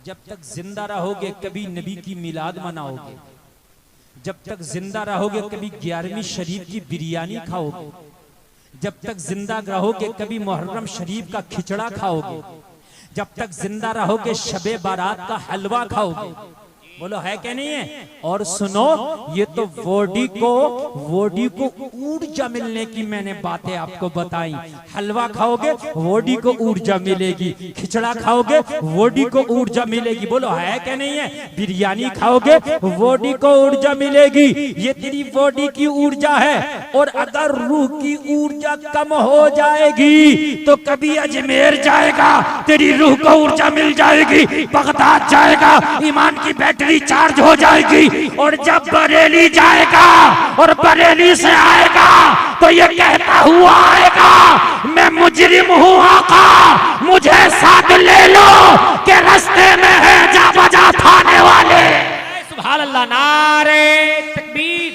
जब तक जिंदा रहोगे कभी नबी की मिलाद मनाओगे, जब तक जिंदा रहोगे कभी 11वीं शरीफ की बिरयानी खाओगे, जब तक जिंदा रहोगे कभी मुहर्रम शरीफ का खिचड़ा खाओगे, जब तक जिंदा रहोगे शबे बारात का हलवा खाओगे। बोलो है क्या नहीं है? और सुनो, ये तो बॉडी को ऊर्जा मिलने की मैंने बातें आपको बताई। हलवा खाओगे बॉडी को ऊर्जा मिलेगी, खिचड़ा खाओगे बॉडी को ऊर्जा मिलेगी। बोलो है क्या नहीं है? बिरयानी खाओगे बॉडी को ऊर्जा मिलेगी। ये तेरी बॉडी की ऊर्जा है। और अगर रूह की ऊर्जा कम हो जाएगी तो कभी अजमेर जाएगा, तेरी रूह को ऊर्जा मिल जाएगी। बगदाद जाएगा, ईमान की बैटरी चार्ज हो जाएगी। और जब बरेली जाएगा और बरेली से आएगा तो ये कहता हुआ आएगा, मैं मुजरिम हूँ आका, मुझे साथ ले लो के रास्ते में है जा बजा थाने वाले। सुभान अल्लाह, नारे तकबीर।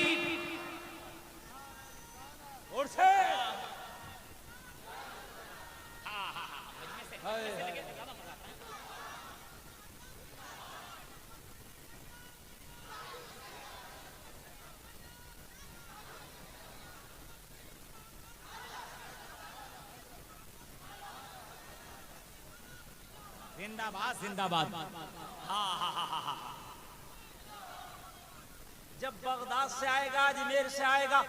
और से जिंदाबाद जिंदाबाद। जब बगदाद से आएगा, अजमेर से आएगा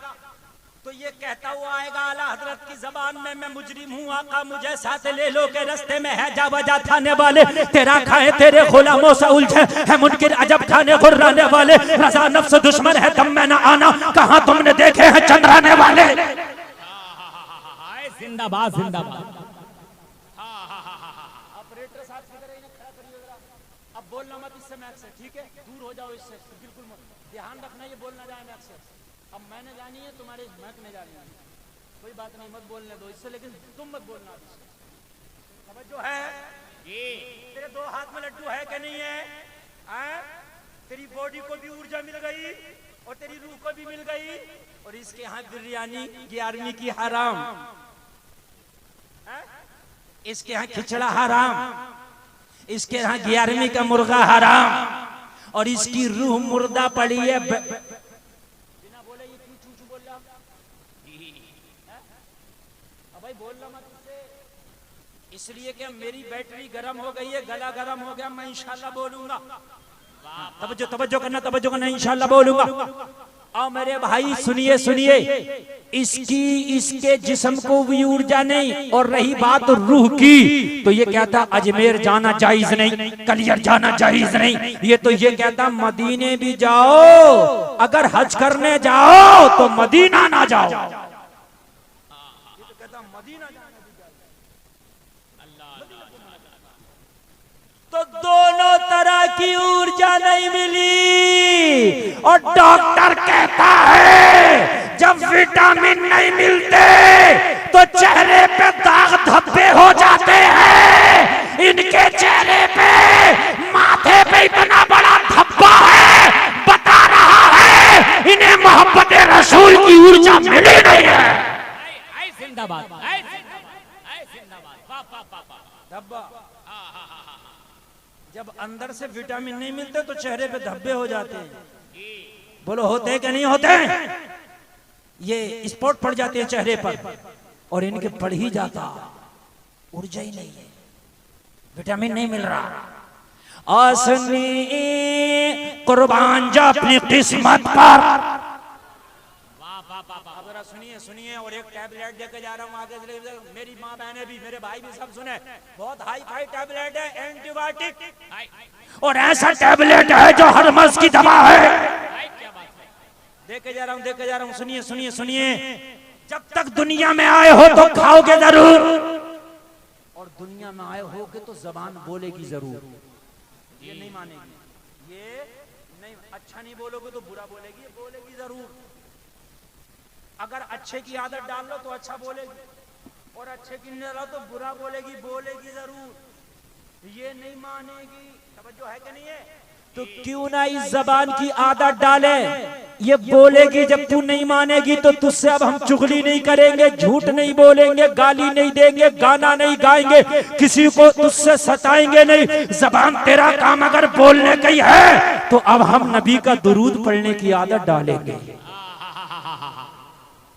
तो ये कहता हुआ आएगा आला हजरत की जबान में, मैं मुजरिम हूँ आका, मुझे साथ ले लो के रास्ते में है जा बजा थाने वाले। तेरा खाए तेरे गुलामों से उलझे है मुनकिर अजब खाने खुर्राने वाले। रजा नफ्स दुश्मन है दम में न आना, कहाँ तुमने देखे हैं चंद्राने वाले। जिंदाबाद जिंदाबाद। बोलना मत इससे, मैक से, ठीक है? दूर हो जाओ इससे, बिल्कुल मत, ध्यान रखना ये बोलना जाए मैक से। अब मैंने जानी है, तुम्हारे मैक ने जानी है, कोई बात नहीं, मत बोलने दो इससे, लेकिन तुम मत बोलना इससे। समझो है ये तेरे दो हाथ में लड्डू है क्या नहीं है? तेरी बॉडी को भी ऊर्जा मिल गई और तेरी रूह को भी मिल गई। और इसके यहाँ बिरयानी 11वीं की हराम, इसके यहाँ खिचड़ा हराम, इसके यहाँ 11वीं का मुर्गा हराम, और इसकी रूह मुर्दा पड़ी है। बिना बोले ये क्यों चूचू बोल रहा? भाई बोल रहा मत इससे, इसलिए कि मेरी बैटरी गर्म हो गई है, गला गर्म हो गया। मैं इंशाल्लाह बोलूंगा, तवज्जो करना, तवज्जो करना, इंशाल्लाह बोलूंगा। और मेरे भाई सुनिए सुनिए, इसके जिस्म को भी ऊर्जा नहीं। और रही बात रूह की, तो ये कहता अजमेर जाना जायज नहीं, कलियर जाना जायज नहीं। ये तो ये कहता मदीने भी जाओ, अगर हज करने जाओ तो मदीना ना जाओ। ये तो कहता मदीना जाना तो दोनों तरह की ऊर्जा नहीं मिली। और डॉक्टर कहता है जब विटामिन नहीं मिलते तो चेहरे पे दाग धब्बे हो जाते हैं। इनके चेहरे पे, माथे पे इतना बड़ा धब्बा है, बता रहा है इन्हें मोहब्बत रसूल की ऊर्जा मिली नहीं है। जिंदाबाद धब्बा। जब अंदर से विटामिन नहीं मिलते तो चेहरे पे धब्बे हो जाते हैं। बोलो होते हैं कि नहीं होते हैं? ये स्पॉट पड़ जाते हैं चेहरे पर, और इनके पड़ ही जाता, ऊर्जा ही नहीं है, विटामिन नहीं मिल रहा। आसनी कुर्बान जा अपनी किस्मत पर। सुनिए सुनिए, और एक टैबलेट देके जा रहा हूँ आगे, मेरी माँ बहने भी, मेरे भाई भी सब सुने, बहुत हाई फाई टैबलेट है, एंटीबायोटिक, और ऐसा टैबलेट है जो हर मर्ज की दवा है। देके जा रहा हूँ, देके जा रहा हूँ, सुनिए सुनिए सुनिए। जब तक दुनिया में आए हो तो खाओगे जरूर, और दुनिया में आए हो के तो जबान बोलेगी जरूर। ये नहीं मानेगी, ये नहीं, अच्छा नहीं बोलोगे तो बुरा बोलेगी, बोलेगी जरूर। अगर अच्छे की आदत डाल लो तो अच्छा बोलेगी, और अच्छे की नहीं डालो तो बुरा बोलेगी, बोलेगी जरूर। ये नहीं मानेगी। तवज्जो है कि नहीं है? तो क्यों ना इस जबान की आदत डाले, ये बोलेगी जब तू नहीं मानेगी तो तुझसे अब हम चुगली नहीं करेंगे, झूठ नहीं बोलेंगे, गाली नहीं देंगे, गाना नहीं गाएंगे, किसी को तुझसे सताएंगे नहीं। जबान तेरा काम अगर बोलने का ही है तो अब हम नबी का दुरूद पढ़ने की आदत डालेंगे।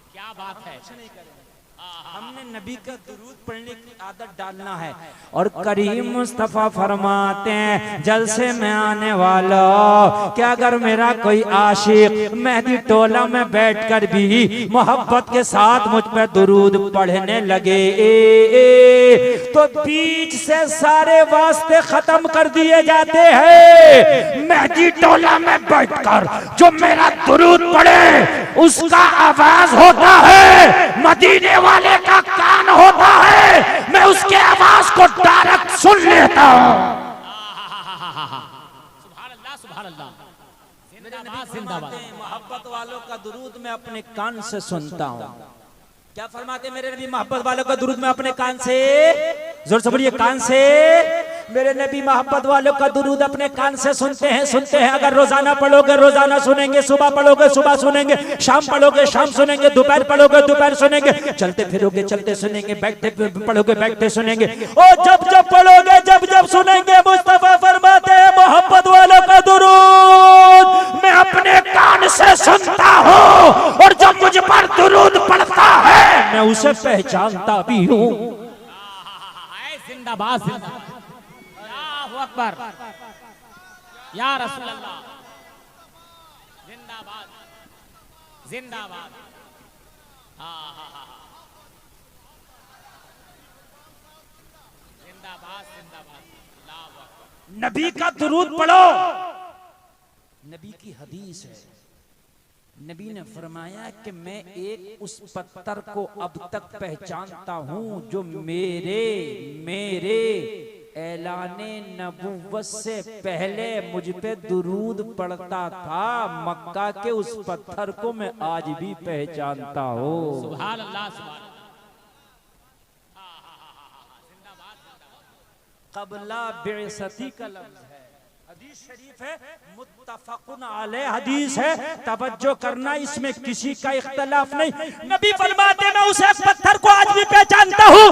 क्या बात है, हमने नबी का दुरूद पढ़ने की आदत डालना है। और करीम मुस्तफा फरमाते हैं जलसे में आने वाला, क्या अगर मेरा कोई आशिक मेहदी टोला में बैठकर भी मोहब्बत के साथ मुझ पे दुरूद पढ़ने लगे तो बीच से सारे वास्ते खत्म कर दिए जाते हैं। मेहदी टोला में बैठकर जो मेरा दुरूद पढ़े उसका आवाज होता है, मदीने वाले का कान होता है, मैं उसके आवाज को डायरेक्ट सुन लेता हूँ। सुभान अल्लाह, सुभान अल्लाह, जिंदाबाद जिंदाबाद। मोहब्बत वालों का दुरूद मैं अपने कान से सुनता हूँ। क्या फरमाते मेरे नबी, मोहब्बत वालों का दुरूद मैं अपने कान से, जोर से बोलिए, कान से। मेरे नबी मोहब्बत वालों का दुरूद अपने कान से सुनते हैं, सुनते हैं। अगर रोजाना पढ़ोगे रोजाना सुनेंगे, सुबह पढ़ोगे सुबह सुनेंगे, शाम पढ़ोगे शाम सुनेंगे, दोपहर पढ़ोगे दोपहर सुनेंगे, चलते फिरोगे चलते सुनेंगे, बैठते पढ़ोगे बैठते सुनेंगे, और जब जब पढ़ोगे जब जब सुनेंगे। मुस्तफा फरमाते हैं मोहब्बत वालों का दुरूद मैं अपने कान से सुनता हूँ, और जब मुझ पर दुरूद पड़ता है मैं उसे पहचानता भी हूँ। जिंदाबाद जिंदाबाद, अल्लाहु अकबर, या रसूल अल्लाह, जिंदाबाद जिंदाबाद। हाँ हाँ हाँ, जिंदाबाद जिंदाबाद, अल्लाहु अकबर। नबी का दुरूद पढ़ो। नबी की हदीस है, नबी ने फरमाया कि मैं एक उस पत्थर को अब तक पहचानता हूं जो मेरे ऐलाने नबुव्वत से पहले मुझ पे दुरूद पढ़ता था। मक्का के उस पत्थर को मैं आज भी पहचानता हूँ। सुभान अल्लाह, सुभान अल्लाह, क़ब्ला बिअसती का लफ्ज़ है, हदीस शरीफ है, मुत्तफ़क़ुन अलैह हदीस है। तवज्जो करना, इसमें किसी का इख्तलाफ नहीं। नबी फरमाते मैं उस एक पत्थर को आज भी पहचानता हूँ,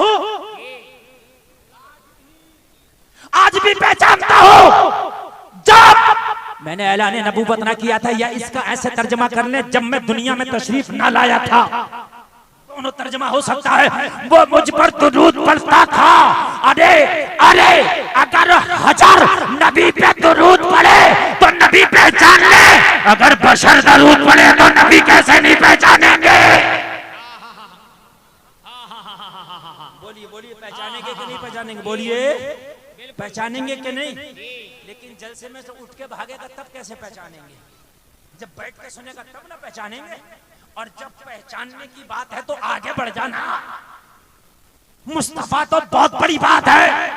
आज भी पहचानता हूँ। जब मैंने ऐलाने नबूवत ना किया था, या इसका ऐसे तर्जमा कर ले, जब मैं दुनिया में तशरीफ ना लाया था, दोनों तर्जमा हो सकता है, वो मुझ पर दुरूद पढ़ता था। अरे अरे अगर 1000 नबी पे दुरूद पढ़े तो नबी पहचान ले, अगर बशर दुरूद पढ़े तो नबी कैसे नहीं पहचानेंगे? बोलिए बोलिए, पहचानेंगे कि नहीं पहचानेंगे? बोलिए, पहचानेंगे कि नहीं? लेकिन जलसे में से उठ के भागेगा तब कैसे पहचानेंगे? जब बैठ के सुनेगा तब ना पहचानेंगे। और जब पहचानने की बात है तो आगे बढ़ जाना। मुस्तफा तो बहुत बड़ी बात है।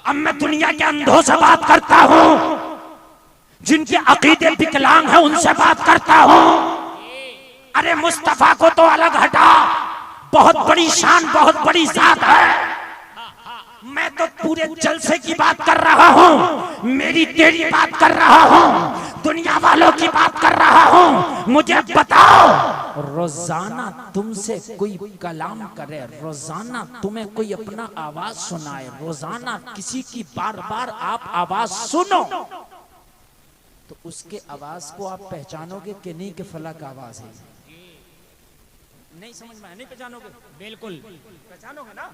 अब मैं दुनिया के अंधों से बात करता हूँ, जिनके अकीदे विकलांग हैं उनसे बात करता हूँ। अरे मुस्तफा को तो अलग हटा, बहुत बड़ी शान, बहुत बड़ी जात है। मैं तो पूरे जलसे की बात कर रहा हूँ, मेरी तेरी बात कर रहा हूँ, दुनिया वालों की बात कर रहा हूँ। मुझे बताओ, रोजाना तुमसे कोई कलाम करे, रोजाना तुम्हें कोई अपना आवाज सुनाए, रोजाना किसी की बार बार आप आवाज सुनो, तो उसके आवाज को आप पहचानोगे कि नहीं कि फला का आवाज है? नहीं समझ में, नहीं पहचानोगे? बिल्कुल पहचानोगे ना।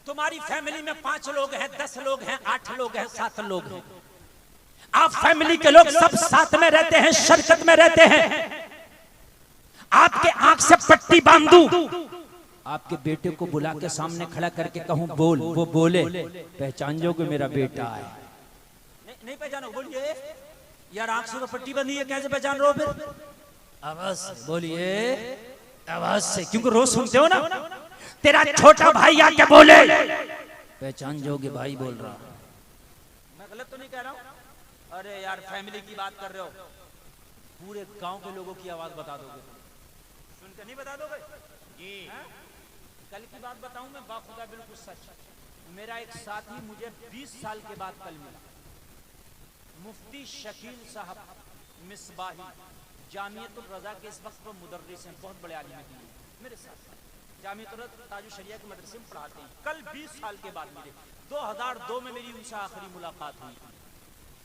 तुम्हारी फैमिली में 5 लोग हैं, 10 लोग हैं, 8 लोग हैं, 7 लोग हैं। आप फैमिली के लोग सब साथ में रहते हैं, शरकत में रहते हैं। आपके आंख से पट्टी बांधू, आपके बेटे को बुला के सामने खड़ा करके कहूं बोल, वो बोले, पहचान जाओगे मेरा बेटा है? नहीं पहचानो? बोलिए यार, आंख से पट्टी बंधी है, कैसे पहचान रहे हो? फिर आवाज से बोलिए, आवाज से, क्योंकि रोज सुनते हो ना। तेरा छोटा भाई आके बोले, पहचान जाओगे भाई बोल रहा। मैं गलत तो नहीं कह रहा हूं? अरे यार, फैमिली की बात कर रहे हो, पूरे गांव के लोगों की आवाज बता दोगे? सुन के नहीं बता दोगे? कल की बात बताऊं मैं, बाखुदा बिल्कुल सच। मेरा एक साथी मुझे 20 साल के बाद कल मिला, मुफ्ती शकील साहब मिसबाही जामियतुल रजा के इस वक्त वो मुदर्रिस हैं, बहुत बड़े आलिम हैं मेरे साथ। जामियतुल ताजुश शरिया के मदरसे में पढ़ाते हैं। कल 20 साल के बाद मिले, 2002 में मेरी उनसे आखिरी मुलाकात हुई।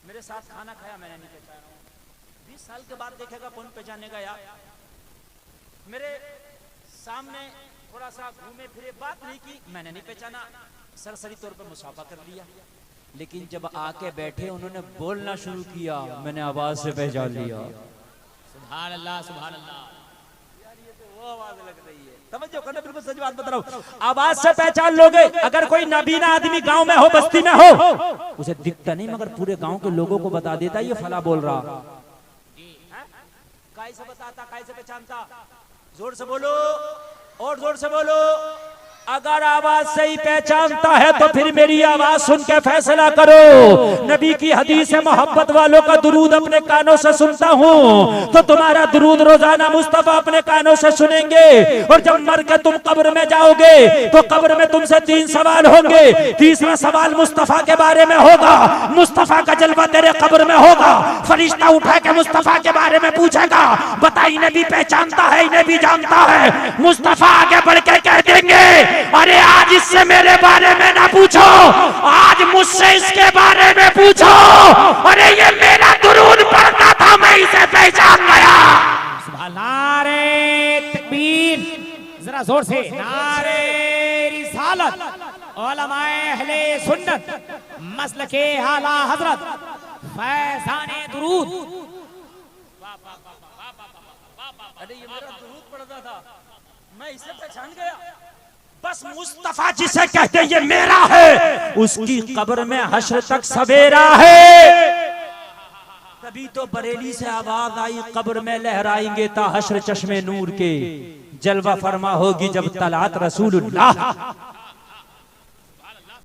मेरे साथ खाना खाया, मैंने नहीं पहचाना। 20 साल के बाद देखेगा कौन पहचानेगा यार। मेरे सामने थोड़ा सा घूमे फिरे, बात नहीं की, मैंने नहीं पहचाना, सरसरी तौर पर मुसाफा कर लिया। लेकिन जब आके बैठे उन्होंने बोलना शुरू किया, मैंने आवाज से पहचान लिया। सुभान अल्लाह, सुभान अल्लाह। यार ये तो वो आवाज लग रही है, समझो करना, बिल्कुल सच बात बता रहा हूं। आवाज से पहचान लोगे। अगर कोई नबीना आदमी गांव में हो, बस्ती में हो, उसे दिखता नहीं, मगर पूरे गांव के लोगों को बता देता ये फला बोल रहा। कैसे बताता, कैसे पहचानता? जोर से बोलो, और जोर से बोलो। अगर आवाज से ही पहचानता है तो फिर मेरी आवाज सुन के फैसला करो। नबी की हदीस है, मोहब्बत वालों का दुरूद अपने कानों से सुनता हूँ, तो तुम्हारा दुरूद रोजाना मुस्तफा अपने कानों से सुनेंगे। और जब मर के तुम कब्र में जाओगे तो कब्र में तुमसे 3 सवाल होंगे। तीसरा सवाल मुस्तफा के बारे में होगा, मुस्तफा का जलवा तेरे कब्र में होगा। फरिश्ता उठा के मुस्तफा के बारे में पूछेगा, बताइए नबी पहचानता है, नबी जानता है। मुस्तफा आगे बढ़ के कह देंगे, अरे आज इससे मेरे बारे में ना पूछो, आज मुझसे इसके बारे में पूछो। अरे ये मेरा दुरूद पढ़ता था, मैं इसे पहचान गया। सुभान नारे तकबीर, जरा जोर से नारे रिसालत, उलमाए अहले सुन्नत, मसलके आला हजरत, फैज़ाने दुरूद। अरे ये मेरा दुरूद पढ़ता था, मैं इसे पहचान गया। बस मुस्तफा जिसे कहते ये मेरा है, उसकी कब्र में हश्र तक सवेरा है। तभी तो बरेली से आवाज आई, कब्र में लहराएंगे ता हश्र चश्मे नूर के, जलवा फरमा होगी जब तलात रसूलुल्लाह।